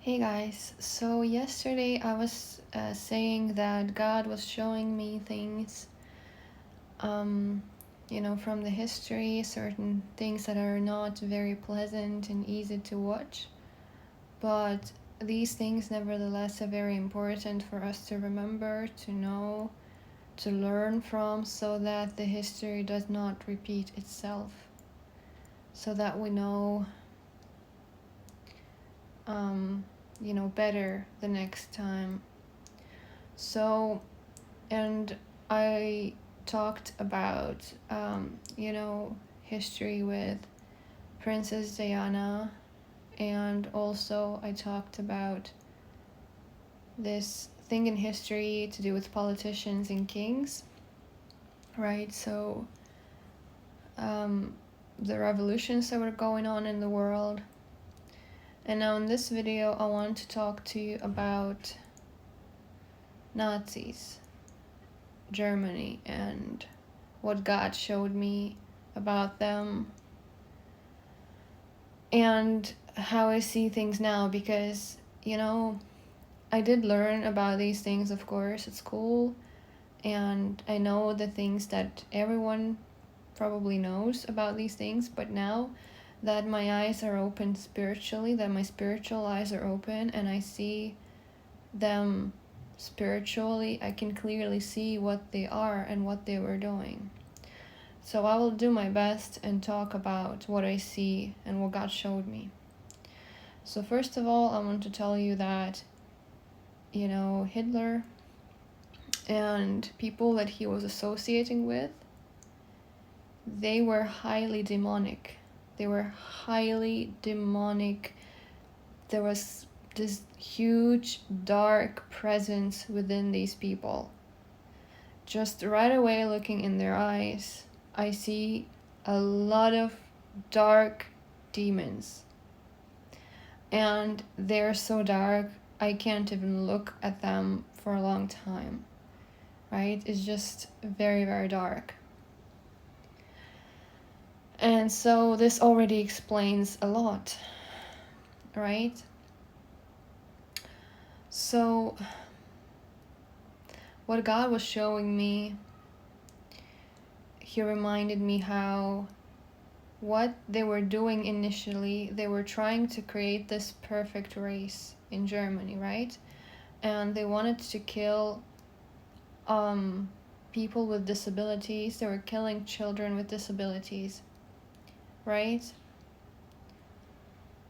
Hey guys, so yesterday I was saying that God was showing me things, um, from the history, certain things that are not very pleasant and easy to watch, but these things nevertheless are very important for us to remember, to know, to learn from, so that the history does not repeat itself, so that we know better the next time. So, and I talked about, history with Princess Diana, and also I talked about this thing in history to do with politicians and kings, right? So, the revolutions that were going on in the world. And now in this video, I want to talk to you about Nazis, Germany, and what God showed me about them and how I see things now, because I did learn about these things, of course, at school, and I know the things that everyone probably knows about these things, but now that my eyes are open spiritually, that my spiritual eyes are open and I see them spiritually, I can clearly see what they are and what they were doing. So I will do my best and talk about what I see and what God showed me. So first of all, I want to tell you that, Hitler and people that he was associating with, they were highly demonic. They were highly demonic. There was this huge dark presence within these people. Just right away looking in their eyes, I see a lot of dark demons. And they're so dark, I can't even look at them for a long time, right? It's just very, very dark. And so this already explains a lot, right? So what God was showing me, he reminded me how what they were doing initially, they were trying to create this perfect race in Germany, right? And they wanted to kill people with disabilities. They were killing children with disabilities, right?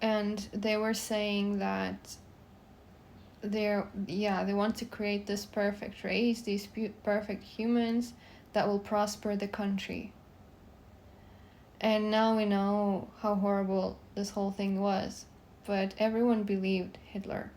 And they were saying that they want to create this perfect race, these perfect humans that will prosper the country. And now we know how horrible this whole thing was. But everyone believed Hitler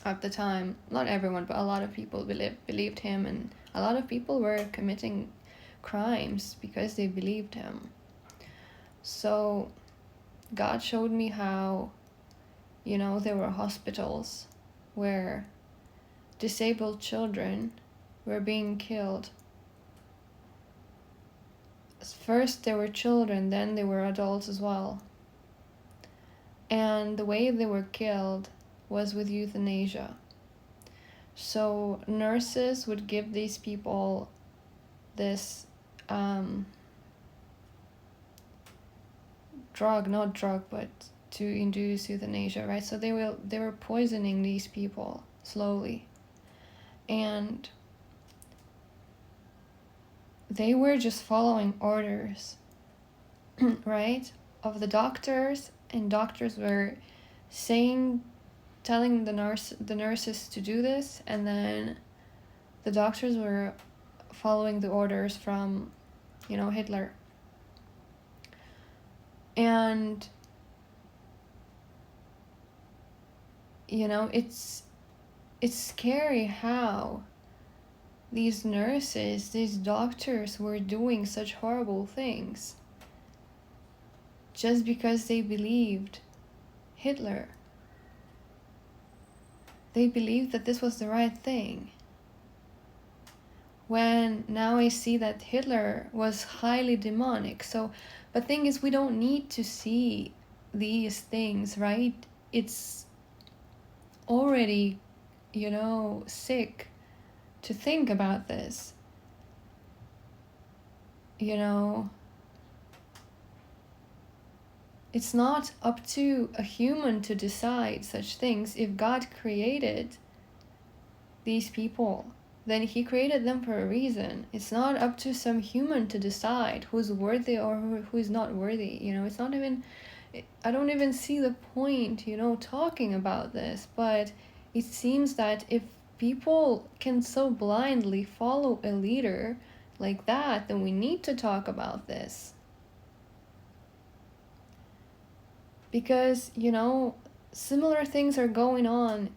at the time. Not everyone, but a lot of people believed him, and a lot of people were committing crimes because they believed him. So God showed me how, there were hospitals where disabled children were being killed. First they were children, then they were adults as well. And the way they were killed was with euthanasia. So nurses would give these people this but to induce euthanasia, right? So they were poisoning these people slowly. And they were just following orders, right, of the doctors, and doctors were telling the nurses to do this, and then the doctors were following the orders from, Hitler. And, it's scary how these nurses, these doctors were doing such horrible things just because they believed Hitler. They believed that this was the right thing. When now I see that Hitler was highly demonic. So, but thing is, we don't need to see these things, right? It's already, sick to think about this. It's not up to a human to decide such things. If God created these people, then he created them for a reason. It's not up to some human to decide who's worthy or who's not worthy. It's not even, I don't even see the point, talking about this. But it seems that if people can so blindly follow a leader like that, then we need to talk about this. Because, similar things are going on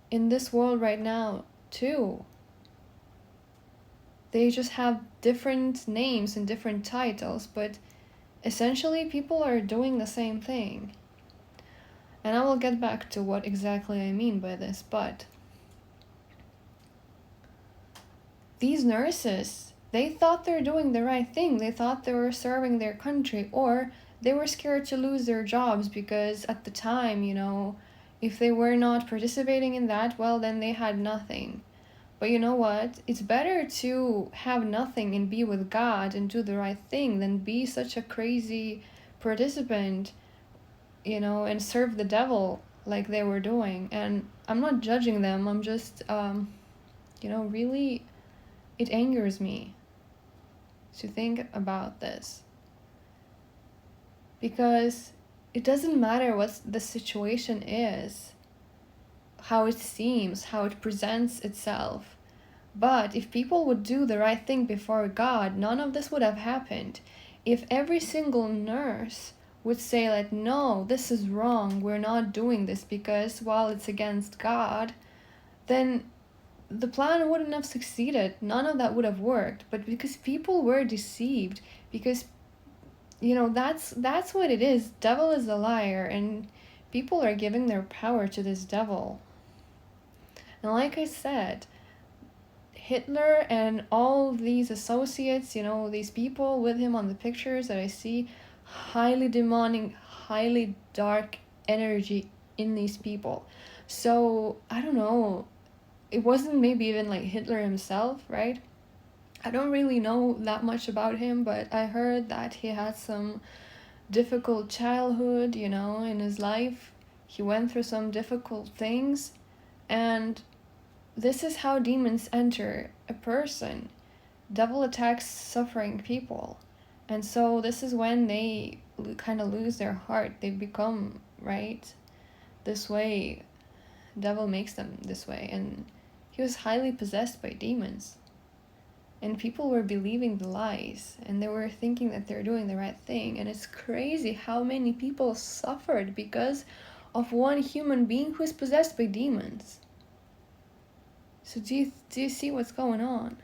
in this world right now too. They just have different names and different titles, but essentially people are doing the same thing. And I will get back to what exactly I mean by this, but these nurses, they thought they're doing the right thing. They thought they were serving their country, or they were scared to lose their jobs because at the time, if they were not participating in that, well, then they had nothing. But you know what? It's better to have nothing and be with God and do the right thing than be such a crazy participant, and serve the devil like they were doing. And I'm not judging them. I'm just, really, it angers me to think about this. Because it doesn't matter what the situation is, how it seems, how it presents itself. But if people would do the right thing before God, none of this would have happened. If every single nurse would say like, no, this is wrong, we're not doing this because, well, it's against God, then the plan wouldn't have succeeded. None of that would have worked. But because people were deceived, because, that's what it is. Devil is a liar, and people are giving their power to this devil. And like I said, Hitler and all these associates, these people with him on the pictures that I see, highly demonic, highly dark energy in these people. So, I don't know, it wasn't maybe even like Hitler himself, right? I don't really know that much about him, but I heard that he had some difficult childhood, in his life. He went through some difficult things, and this is how demons enter a person. Devil attacks suffering people. And so this is when they kind of lose their heart. They become, right, this way. Devil makes them this way. And he was highly possessed by demons. And people were believing the lies. And they were thinking that they're doing the right thing. And it's crazy how many people suffered because of one human being who is possessed by demons. So do you see what's going on?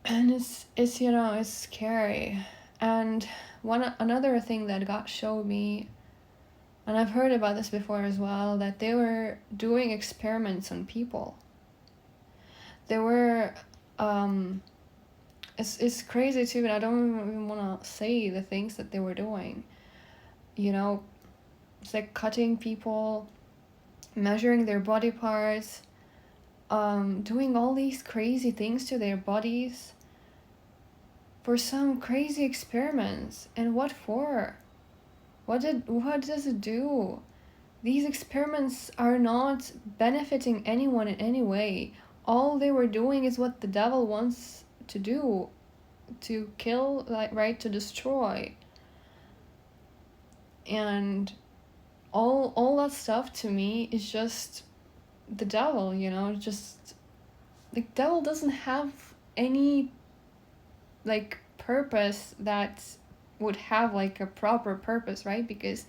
And it's it's scary. And another thing that God showed me, and I've heard about this before as well, that they were doing experiments on people. They were it's crazy too, but I don't even want to say the things that they were doing. It's like cutting people, measuring their body parts, doing all these crazy things to their bodies for some crazy experiments. And what for? What does it do? These experiments are not benefiting anyone in any way. All they were doing is what the devil wants to do, to kill, to destroy. And all that stuff to me is just the devil, just the devil doesn't have any purpose that would have a proper purpose, right? Because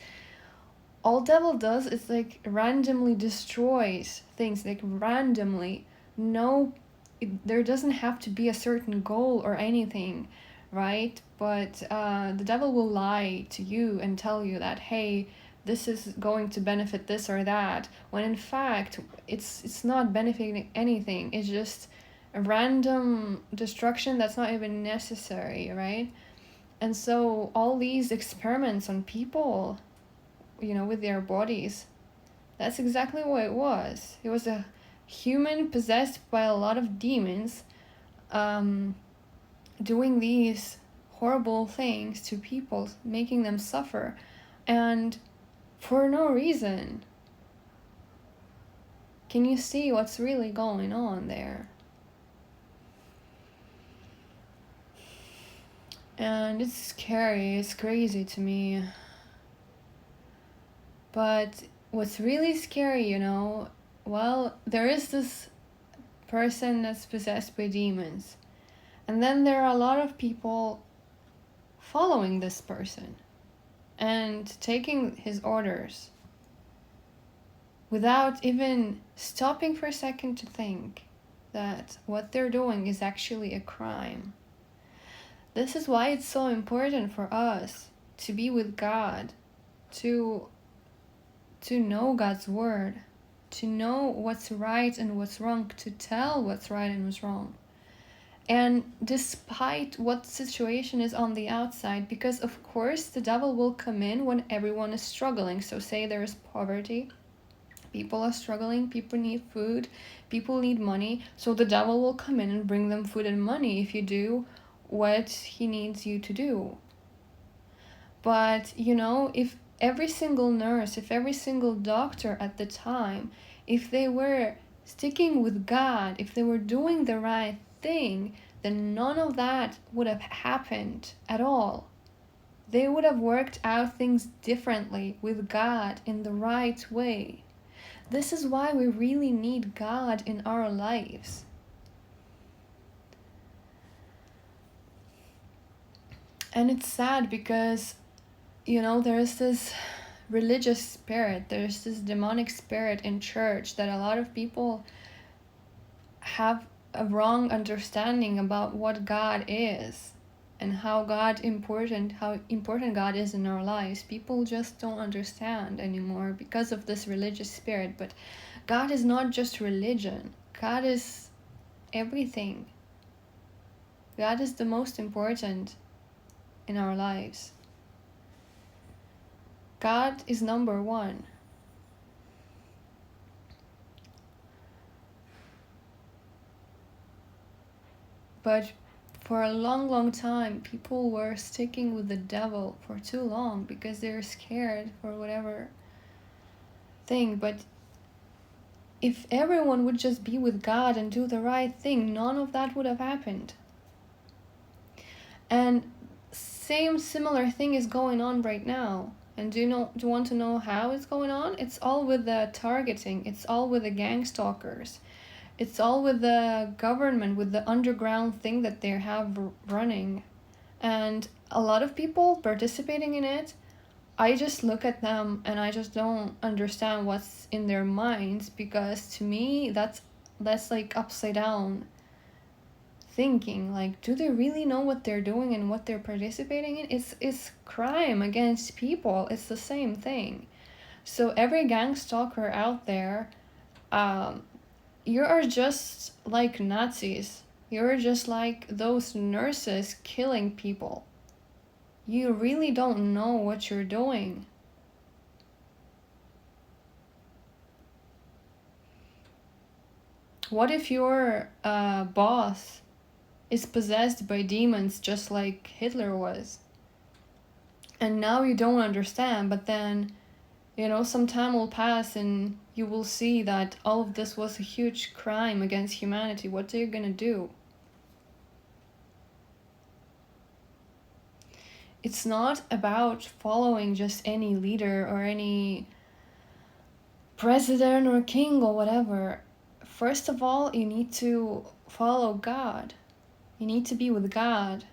all devil does is randomly destroys things, randomly. There doesn't have to be a certain goal or anything, right? But the devil will lie to you and tell you that, hey, this is going to benefit this or that, when in fact it's not benefiting anything. It's just a random destruction that's not even necessary, right? And so all these experiments on people, with their bodies. That's exactly what it was. It was a human possessed by a lot of demons, doing these horrible things to people, making them suffer, and for no reason. Can you see what's really going on there? And it's scary, it's crazy to me. But what's really scary, there is this person that's possessed by demons. And then there are a lot of people following this person and taking his orders without even stopping for a second to think that what they're doing is actually a crime. This is why it's so important for us to be with God, to know God's word, to know what's right and what's wrong, to tell what's right and what's wrong. And despite what situation is on the outside, because of course the devil will come in when everyone is struggling. So say there's poverty, people are struggling, people need food, people need money. So the devil will come in and bring them food and money if you do what he needs you to do. But, if every single nurse, if every single doctor at the time, if they were sticking with God, if they were doing the right thing, then none of that would have happened at all. They would have worked out things differently with God in the right way. This is why we really need God in our lives. And it's sad because, there's this religious spirit, there's this demonic spirit in church that a lot of people have a wrong understanding about what God is and how important God is in our lives. People just don't understand anymore because of this religious spirit. But God is not just religion. God is everything. God is the most important in our lives. God is number one. But for a long, long time, people were sticking with the devil for too long because they're scared for whatever thing. But if everyone would just be with God and do the right thing, none of that would have happened. And similar thing is going on right now. And do you want to know how it's going on? It's all with the targeting. It's all with the gang stalkers. It's all with the government, with the underground thing that they have running. And a lot of people participating in it, I just look at them and I just don't understand what's in their minds, because to me that's like upside down thinking. Like, do they really know what they're doing and what they're participating in? It's crime against people. It's the same thing. So every gang stalker out there, you are just like Nazis. You're just like those nurses killing people. You really don't know what you're doing. What if your boss is possessed by demons just like Hitler was? And now you don't understand, but then, some time will pass and you will see that all of this was a huge crime against humanity. What are you gonna do? It's not about following just any leader or any president or king or whatever. First of all, you need to follow God. You need to be with God.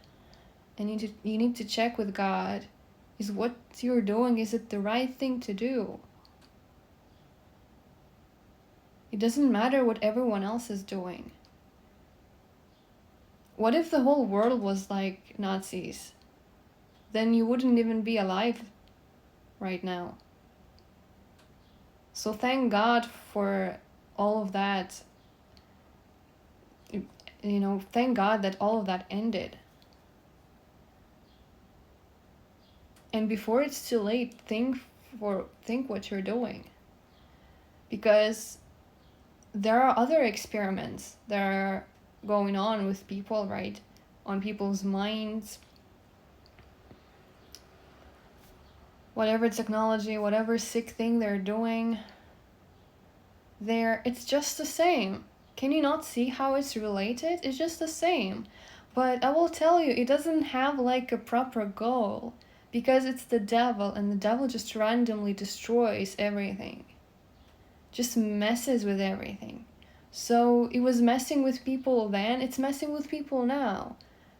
And you need to check with God. Is what you're doing, is it the right thing to do? It doesn't matter what everyone else is doing. What if the whole world was like Nazis? Then you wouldn't even be alive right now. So thank God for all of that. Thank God that all of that ended. And before it's too late, think think what you're doing. Because there are other experiments that are going on with people, right? On people's minds. Whatever technology, whatever sick thing they're doing, it's just the same. Can you not see how it's related? It's just the same. But I will tell you, it doesn't have like a proper goal, because it's the devil, and the devil just randomly destroys everything. Just messes with everything. So it was messing with people then, it's messing with people now.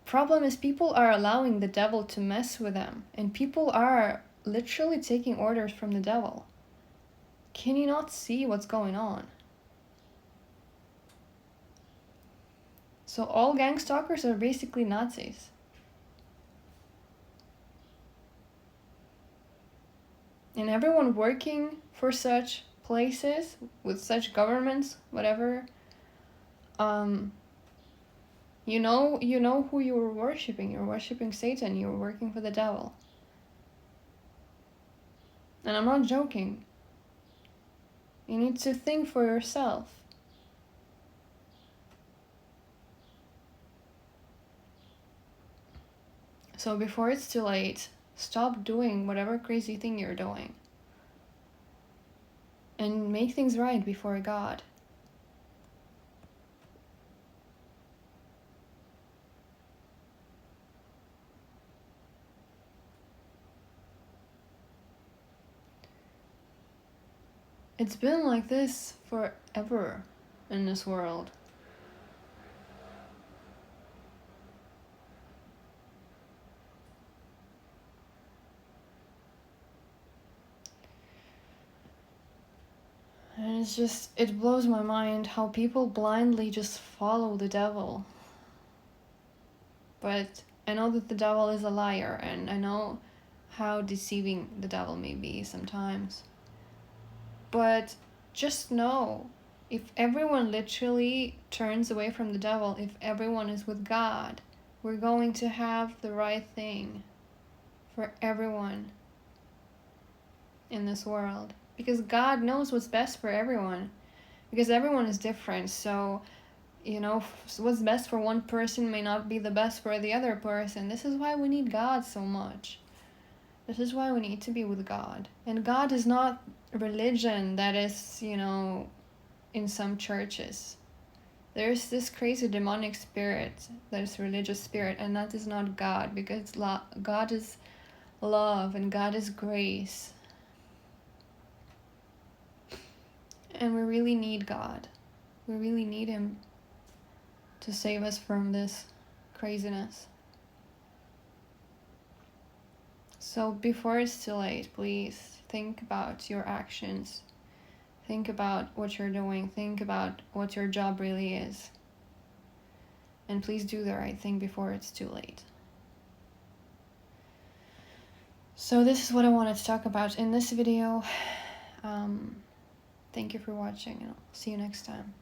Problem is, people are allowing the devil to mess with them, and people are literally taking orders from the devil. Can you not see what's going on? So all gang stalkers are basically Nazis. And everyone working for such places, with such governments, whatever, you know who you were worshipping. You're worshipping Satan. You're working for the devil. And I'm not joking. You need to think for yourself. So before it's too late, stop doing whatever crazy thing you're doing. And make things right before God. It's been like this forever in this world. And it blows my mind how people blindly just follow the devil. But I know that the devil is a liar, and I know how deceiving the devil may be sometimes. But just know, if everyone literally turns away from the devil, if everyone is with God, we're going to have the right thing for everyone in this world. Because God knows what's best for everyone. Because everyone is different. So, what's best for one person may not be the best for the other person. This is why we need God so much. This is why we need to be with God. And God is not religion that is, in some churches. There's this crazy demonic spirit that is religious spirit, and that is not God, because God is love and God is grace. And we really need God. We really need Him to save us from this craziness. So before it's too late, please think about your actions. Think about what you're doing. Think about what your job really is. And please do the right thing before it's too late. So this is what I wanted to talk about in this video. Thank you for watching, and I'll see you next time.